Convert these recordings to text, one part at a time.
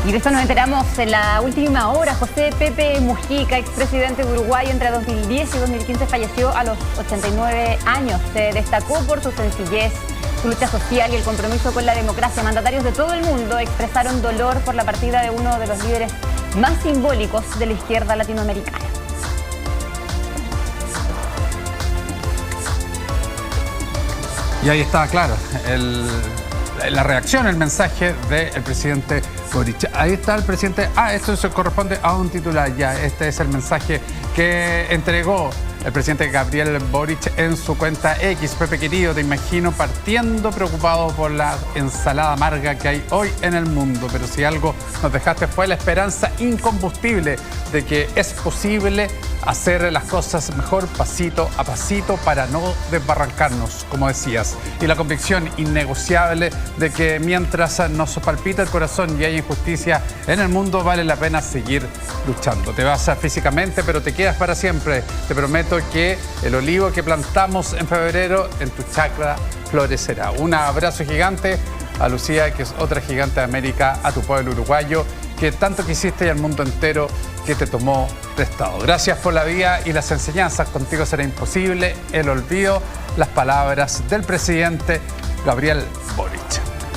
Y de eso nos enteramos en la última hora. José Pepe Mujica, expresidente de Uruguay, entre 2010 y 2015 falleció a los 89 años. Se destacó por su sencillez, su lucha social y el compromiso con la democracia. Mandatarios de todo el mundo expresaron dolor por la partida de uno de los líderes más simbólicos de la izquierda latinoamericana. Y ahí estaba claro la reacción, el mensaje del presidente Boric. Ahí está el presidente. Esto se corresponde a un titular ya. Este es el mensaje que entregó el presidente Gabriel Boric en su cuenta X. Pepe querido, te imagino partiendo preocupado por la ensalada amarga que hay hoy en el mundo. Pero si algo nos dejaste fue la esperanza incombustible de que es posible hacer las cosas mejor pasito a pasito para no desbarrancarnos, como decías. Y la convicción innegociable de que mientras nos palpita el corazón y hay injusticia en el mundo, vale la pena seguir luchando. Te vas físicamente, pero te quedas para siempre. Te prometo que el olivo que plantamos en febrero en tu chacra florecerá. Un abrazo gigante a Lucía, que es otra gigante de América, a tu pueblo uruguayo, que tanto quisiste y al mundo entero que te tomó prestado. Gracias por la vida y las enseñanzas. Contigo será imposible el olvido. Las palabras del presidente Gabriel Boric.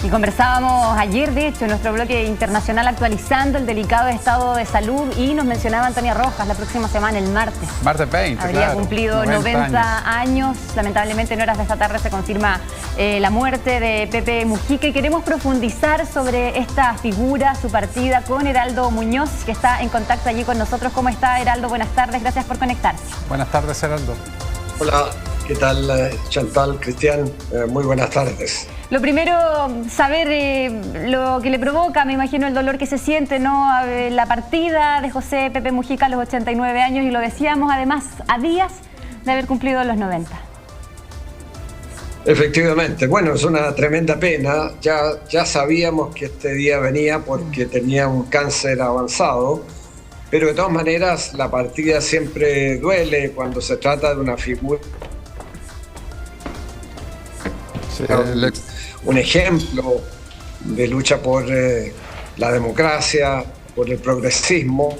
Y conversábamos ayer, de hecho, en nuestro bloque internacional, actualizando el delicado estado de salud, y nos mencionaba Antonia Rojas la próxima semana, el martes. Martes 20, habría claro, cumplido 90 años. Lamentablemente en horas de esta tarde se confirma la muerte de Pepe Mujica, y queremos profundizar sobre esta figura, su partida, con Heraldo Muñoz, que está en contacto allí con nosotros. ¿Cómo está, Heraldo? Buenas tardes, gracias por conectarse. Buenas tardes, Heraldo. Hola, ¿qué tal, Chantal, Cristian? Muy buenas tardes. Lo primero, saber lo que le provoca, me imagino, el dolor que se siente, ¿no? La partida de José Pepe Mujica a los 89 años, y lo decíamos además a días de haber cumplido los 90. Efectivamente, bueno, es una tremenda pena. Ya sabíamos que este día venía porque tenía un cáncer avanzado, pero de todas maneras la partida siempre duele cuando se trata de una figura. Sí, un ejemplo de lucha por la democracia, por el progresismo,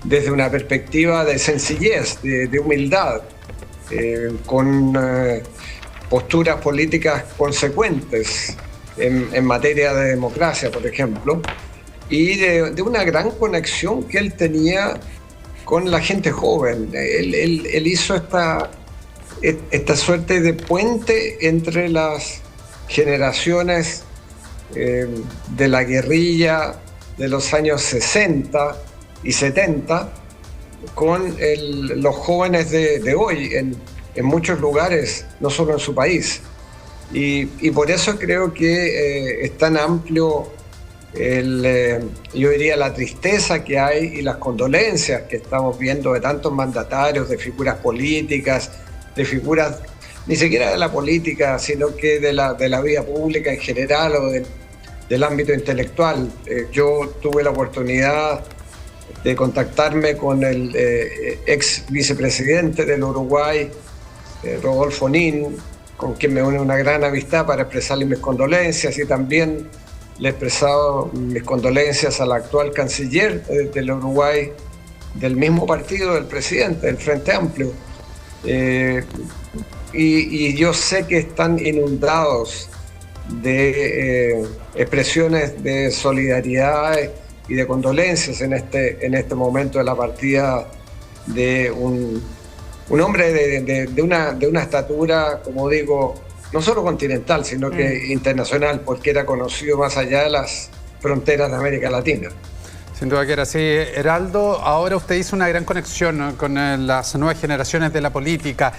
desde una perspectiva de sencillez, de humildad, con posturas políticas consecuentes en materia de democracia, por ejemplo, y de una gran conexión que él tenía con la gente joven. Él hizo esta suerte de puente entre las generaciones de la guerrilla de los años 60 y 70 con los jóvenes de hoy en muchos lugares, no solo en su país. Y por eso creo que es tan amplio yo diría la tristeza que hay y las condolencias que estamos viendo de tantos mandatarios, de figuras políticas, de figuras ni siquiera de la política, sino que de la vida pública en general o del ámbito intelectual. Yo tuve la oportunidad de contactarme con el ex vicepresidente del Uruguay, Rodolfo Nin, con quien me une una gran amistad, para expresarle mis condolencias, y también le he expresado mis condolencias a la actual canciller del Uruguay, del mismo partido del presidente, del Frente Amplio. Y yo sé que están inundados de expresiones de solidaridad y de condolencias en este momento de la partida de un hombre de una estatura, como digo, no solo continental, sino que internacional, porque era conocido más allá de las fronteras de América Latina. Sin duda que era así. Heraldo, ahora usted hizo una gran conexión, ¿no?, con las nuevas generaciones de la política.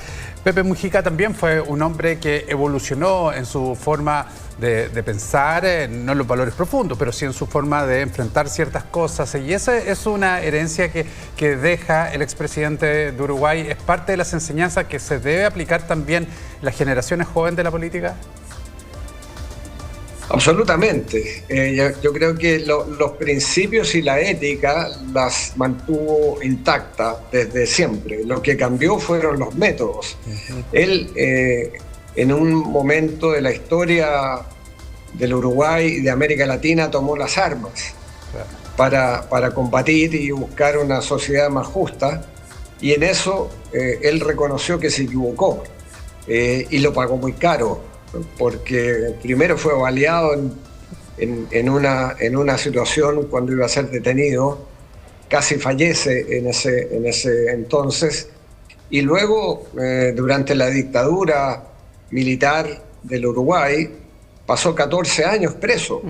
Pepe Mujica también fue un hombre que evolucionó en su forma de pensar, no en los valores profundos, pero sí en su forma de enfrentar ciertas cosas. Y esa es una herencia que deja el expresidente de Uruguay. ¿Es parte de las enseñanzas que se debe aplicar también en las generaciones jóvenes de la política? Absolutamente. Yo creo que los principios y la ética las mantuvo intactas desde siempre. Lo que cambió fueron los métodos. Él, en un momento de la historia del Uruguay y de América Latina, tomó las armas. para combatir y buscar una sociedad más justa, y en eso él reconoció que se equivocó y lo pagó muy caro, porque primero fue baleado en una situación cuando iba a ser detenido, casi fallece en ese entonces, y luego durante la dictadura militar del Uruguay pasó 14 años preso.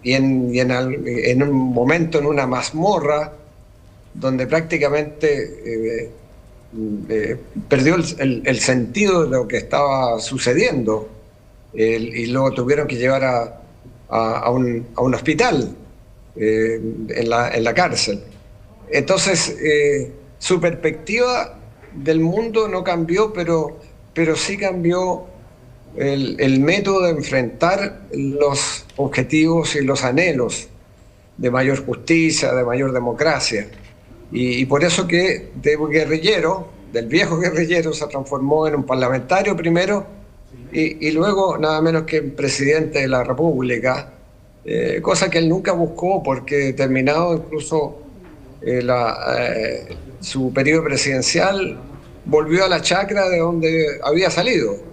Y en un momento en una mazmorra donde prácticamente perdió el sentido de lo que estaba sucediendo, y luego tuvieron que llevar a un hospital en la cárcel. Entonces su perspectiva del mundo no cambió, pero sí cambió el método de enfrentar los objetivos y los anhelos de mayor justicia, de mayor democracia. Y por eso que del viejo guerrillero, se transformó en un parlamentario primero y luego nada menos que en presidente de la República, cosa que él nunca buscó, porque terminado incluso su periodo presidencial, volvió a la chacra de donde había salido.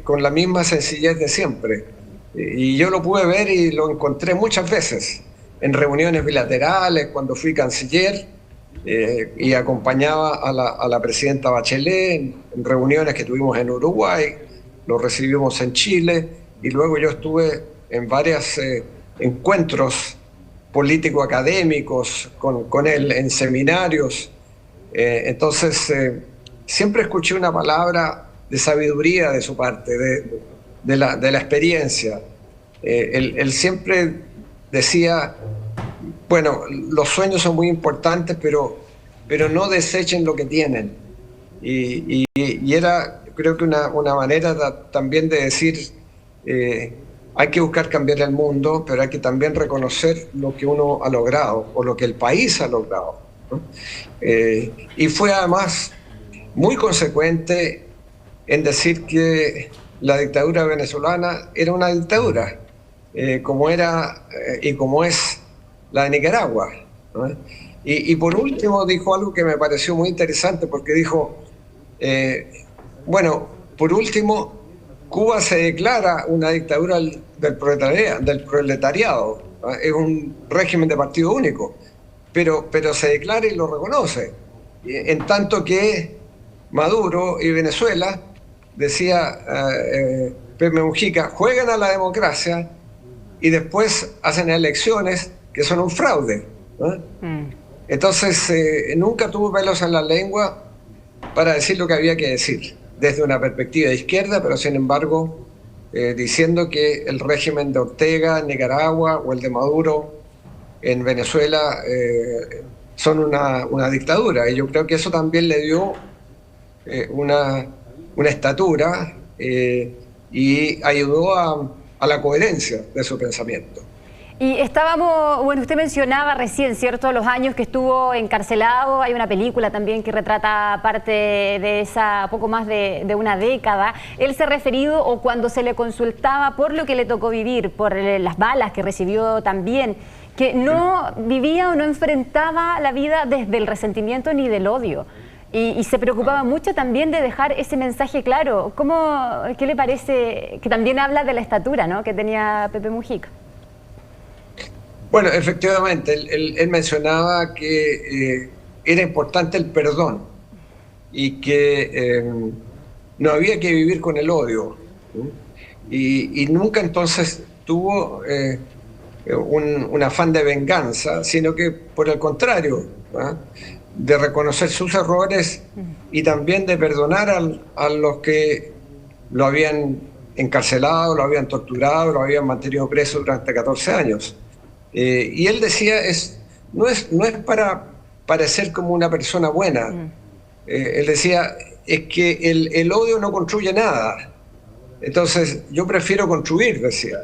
Con la misma sencillez de siempre. Y yo lo pude ver y lo encontré muchas veces en reuniones bilaterales, cuando fui canciller y acompañaba a la presidenta Bachelet en reuniones que tuvimos en Uruguay, lo recibimos en Chile, y luego yo estuve en varios encuentros político-académicos con él, en seminarios. Entonces siempre escuché una palabra de sabiduría de su parte, de la experiencia. Él siempre decía, bueno, los sueños son muy importantes, pero no desechen lo que tienen. Y era, creo que una manera también de decir, hay que buscar cambiar el mundo, pero hay que también reconocer lo que uno ha logrado, o lo que el país ha logrado, ¿no? Y fue además muy consecuente en decir que la dictadura venezolana era una dictadura, como era y como es la de Nicaragua, ¿no? Y por último dijo algo que me pareció muy interesante, porque dijo, bueno, por último, Cuba se declara una dictadura del proletariado, ¿no? Es un régimen de partido único, pero se declara y lo reconoce, en tanto que Maduro y Venezuela, decía Pepe Mujica, juegan a la democracia y después hacen elecciones que son un fraude, ¿no? Entonces nunca tuvo pelos en la lengua para decir lo que había que decir, desde una perspectiva de izquierda, pero sin embargo diciendo que el régimen de Ortega en Nicaragua o el de Maduro en Venezuela son una dictadura. Y yo creo que eso también le dio una estatura y ayudó a la coherencia de su pensamiento. Y bueno, usted mencionaba recién, ¿cierto?, los años que estuvo encarcelado. Hay una película también que retrata parte de esa, poco más de una década. Él se ha referido, o cuando se le consultaba por lo que le tocó vivir, por las balas que recibió también, que no vivía o no enfrentaba la vida desde el resentimiento ni del odio. Y se preocupaba mucho también de dejar ese mensaje claro. ¿Qué le parece? Que también habla de la estatura, ¿no?, que tenía Pepe Mujica. Bueno, efectivamente, él mencionaba que era importante el perdón y que no había que vivir con el odio, ¿no? Y nunca entonces tuvo un afán de venganza, sino que por el contrario, ¿no?, de reconocer sus errores y también de perdonar a los que lo habían encarcelado, lo habían torturado, lo habían mantenido preso durante 14 años. Y él decía, no es para parecer como una persona buena. Él decía, es que el odio no construye nada. Entonces, yo prefiero construir, decía.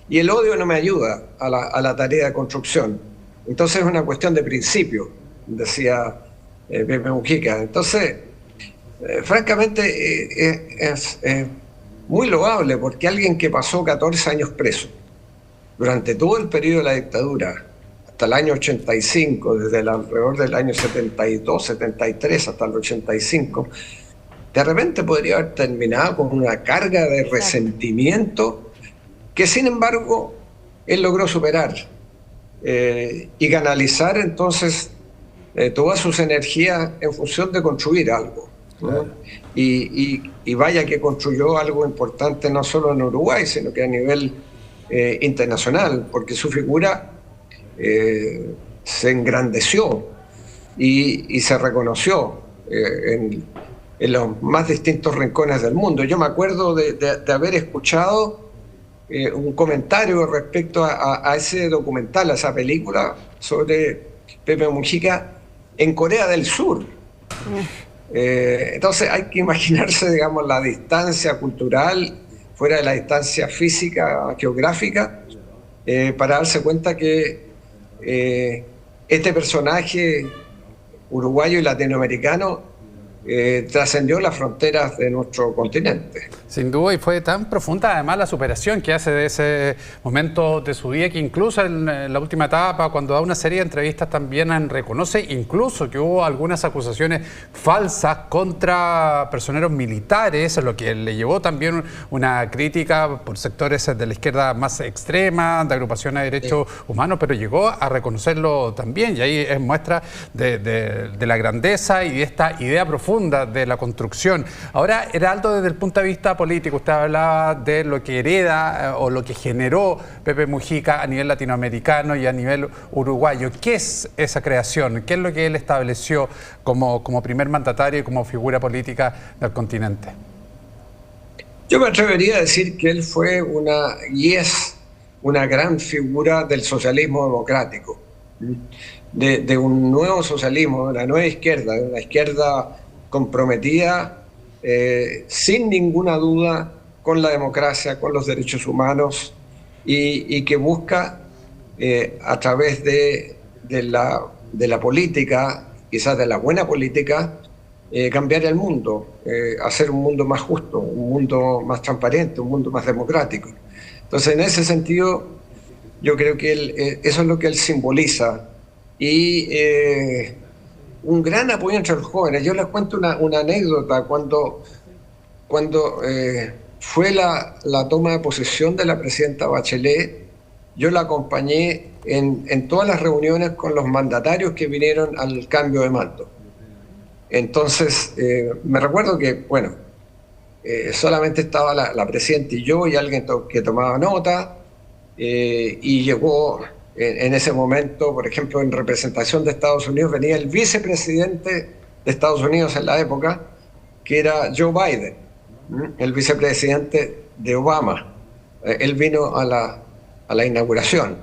Y el odio no me ayuda a la tarea de construcción. Entonces, es una cuestión de principio, decía Pepe Mujica. Entonces, francamente, es muy loable, porque alguien que pasó 14 años preso, durante todo el periodo de la dictadura, hasta el año 85, desde alrededor del año 72, 73 hasta el 85, de repente podría haber terminado con una carga de resentimiento que, sin embargo, él logró superar y canalizar entonces todas sus energías en función de construir algo, ¿no? Claro. Y vaya que construyó algo importante no solo en Uruguay, sino que a nivel internacional, porque su figura se engrandeció y se reconoció en los más distintos rincones del mundo. Yo me acuerdo de haber escuchado un comentario respecto a ese documental, a esa película sobre Pepe Mujica en Corea del Sur. Entonces hay que imaginarse, digamos, la distancia cultural fuera de la distancia física, geográfica, para darse cuenta que este personaje uruguayo y latinoamericano trascendió las fronteras de nuestro continente. Sin duda, y fue tan profunda además la superación que hace de ese momento de su vida, que incluso en la última etapa, cuando da una serie de entrevistas, también reconoce incluso que hubo algunas acusaciones falsas contra personeros militares, lo que le llevó también una crítica por sectores de la izquierda más extrema, de agrupaciones de derechos humanos, pero llegó a reconocerlo también, y ahí es muestra de la grandeza y de esta idea profunda de la construcción. Ahora, Heraldo, desde el punto de vista político, usted hablaba de lo que hereda o lo que generó Pepe Mujica a nivel latinoamericano y a nivel uruguayo. ¿Qué es esa creación? ¿Qué es lo que él estableció como primer mandatario y como figura política del continente? Yo me atrevería a decir que él fue y es una gran figura del socialismo democrático, de un nuevo socialismo, de una nueva izquierda, de una izquierda comprometida sin ninguna duda con la democracia, con los derechos humanos y que busca a través de la política, quizás de la buena política, cambiar el mundo, hacer un mundo más justo, un mundo más transparente, un mundo más democrático. Entonces, en ese sentido, yo creo que eso es lo que él simboliza. Y un gran apoyo entre los jóvenes. Yo les cuento una anécdota. Cuando fue la toma de posesión de la presidenta Bachelet, yo la acompañé en todas las reuniones con los mandatarios que vinieron al cambio de mando. Entonces, me recuerdo que, bueno, solamente estaba la presidenta y yo y alguien que tomaba nota, y llegó en ese momento, por ejemplo, en representación de Estados Unidos, venía el vicepresidente de Estados Unidos en la época, que era Joe Biden, el vicepresidente de Obama. Él vino a la inauguración.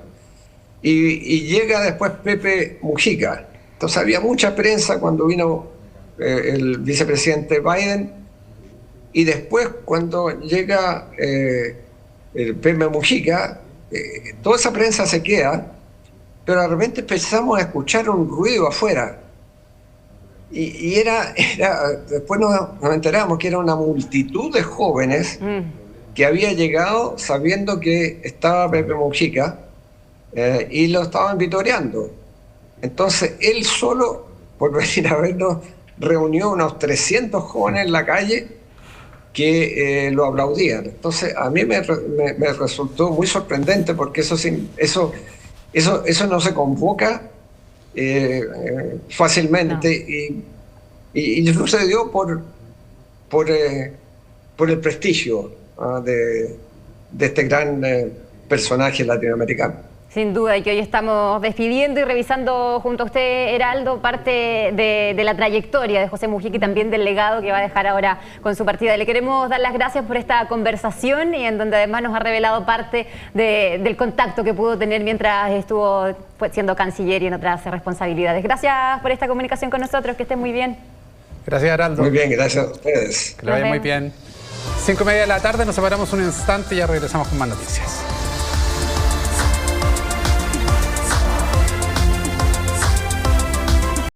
Y llega después Pepe Mujica. Entonces había mucha prensa cuando vino el vicepresidente Biden, y después cuando llega el Pepe Mujica, toda esa prensa se queda, pero de repente empezamos a escuchar un ruido afuera. Y después nos enteramos que era una multitud de jóvenes que había llegado sabiendo que estaba Pepe Mujica y lo estaban vitoreando. Entonces él solo, por venir a vernos, reunió unos 300 jóvenes en la calle que lo aplaudían. Entonces a mí me resultó muy sorprendente, porque eso no se convoca fácilmente, no. y sucedió por el prestigio de este gran personaje latinoamericano. Sin duda, y que hoy estamos despidiendo y revisando junto a usted, Heraldo, parte de la trayectoria de José Mujica y también del legado que va a dejar ahora con su partida. Le queremos dar las gracias por esta conversación, y en donde además nos ha revelado parte del contacto que pudo tener mientras estuvo siendo canciller y en otras responsabilidades. Gracias por esta comunicación con nosotros, que estén muy bien. Gracias, Heraldo. Muy bien, gracias a ustedes. Que lo vaya muy bien. 5:30 de la tarde, nos separamos un instante y ya regresamos con más noticias.